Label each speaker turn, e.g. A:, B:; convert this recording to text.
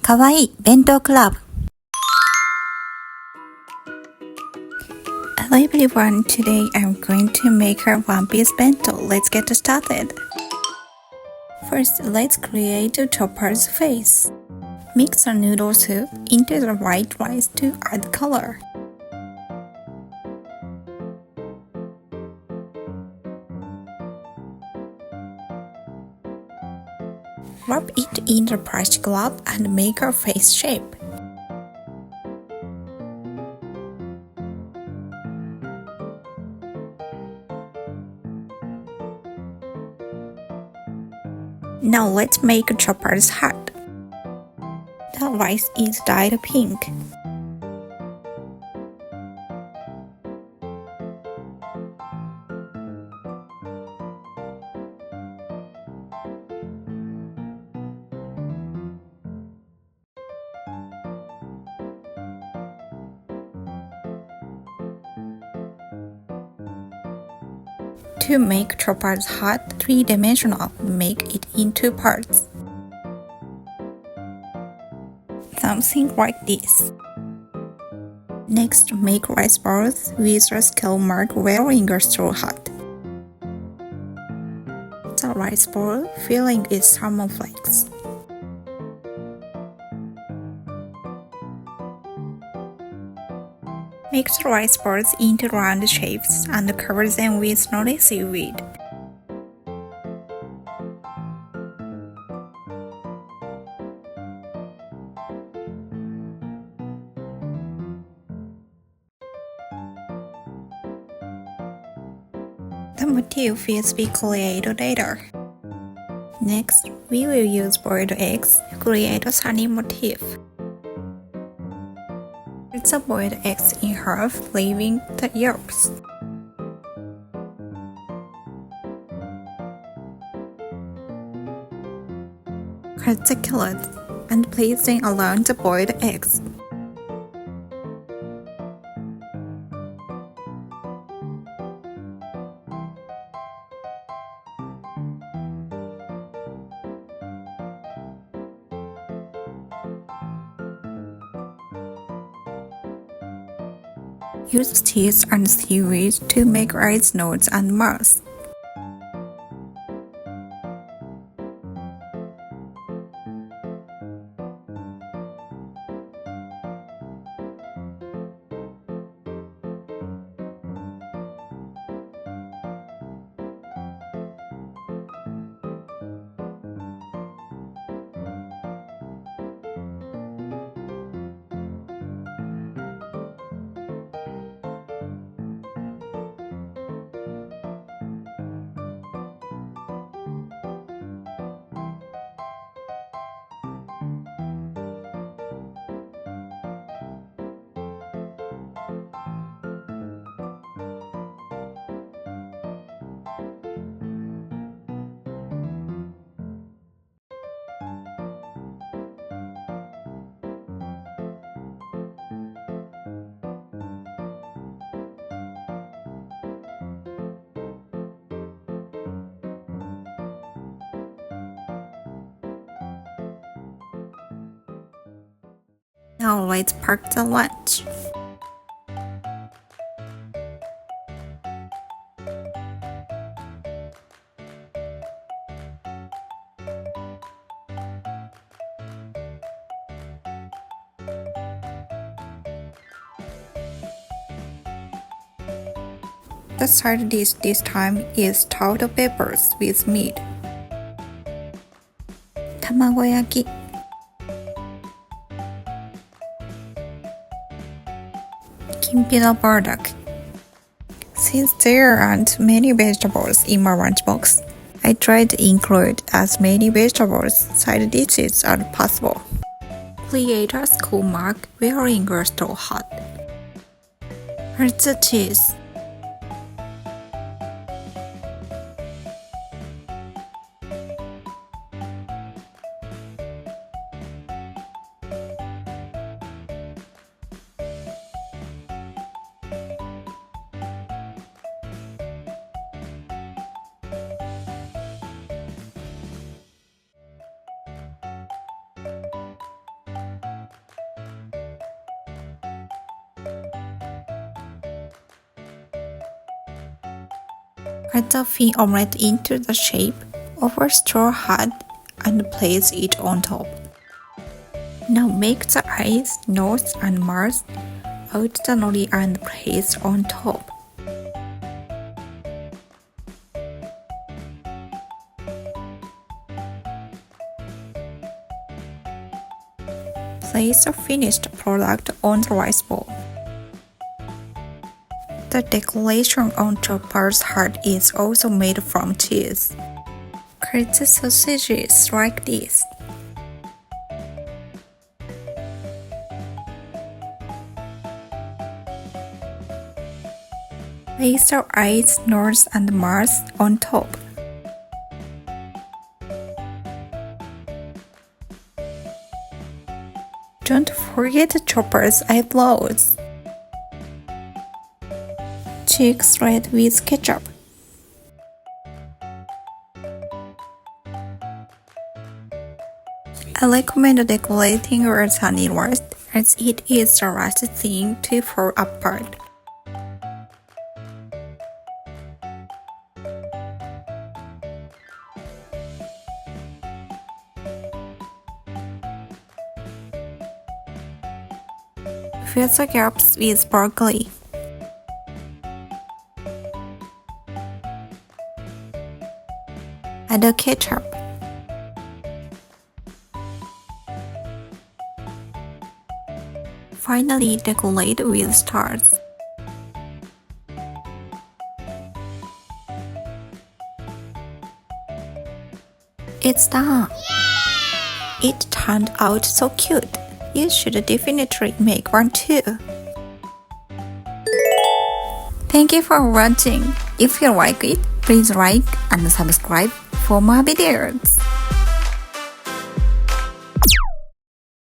A: Kawaii Bento Club. Hello everyone, today I'm going to make a one-piece bento. Let's get started. First, let's create a chopper's face. Mix the noodle soup into the white rice to add color. Wrap it in the plastic glove and make a face shape. Now let's make a chopper's heart. The rice is dyed pink. To make chopper's heart three-dimensional, make it in two parts. Something like this. Next, make rice balls with a scale mark wearing a straw hat. The rice ball filling is salmon flakes. Make the rice balls into round shapes and cover them with nori seaweed. The motif will be created later. Next, we will use boiled eggs to create a sunny motif. Cut the boiled eggs in half, leaving the yolks. Cut the carrots and place them around the boiled eggs. Use cheese and seaweed to make rice notes and mouths. Now let's pack the lunch. The side dish this time is tart peppers with meat. Tamagoyaki. Kimpida bardak. Since there aren't many vegetables in my lunchbox, I tried to include as many vegetables side dishes as possible. Create a school mark wearing a straw hat. Here's the cheese. Cut the thin omelette into the shape of a straw hat and place it on top. Now make the eyes, nose, and mouth out the nori and place on top. Place the finished product on the rice bowl. The decoration on Chopper's heart is also made from cheese. Cut the sausages like this. Place the eyes, nose, and mouth on top. Don't forget Chopper's eyebrows. Cheeks red with ketchup. I recommend decorating your sunny roast as it is the last thing to fall apart. Fill the gaps with broccoli. Add the ketchup. Finally, decorate with stars. It's done! Yay! It turned out so cute. You should definitely make one too. Thank you for watching. If you like it, please like and subscribe for more videos.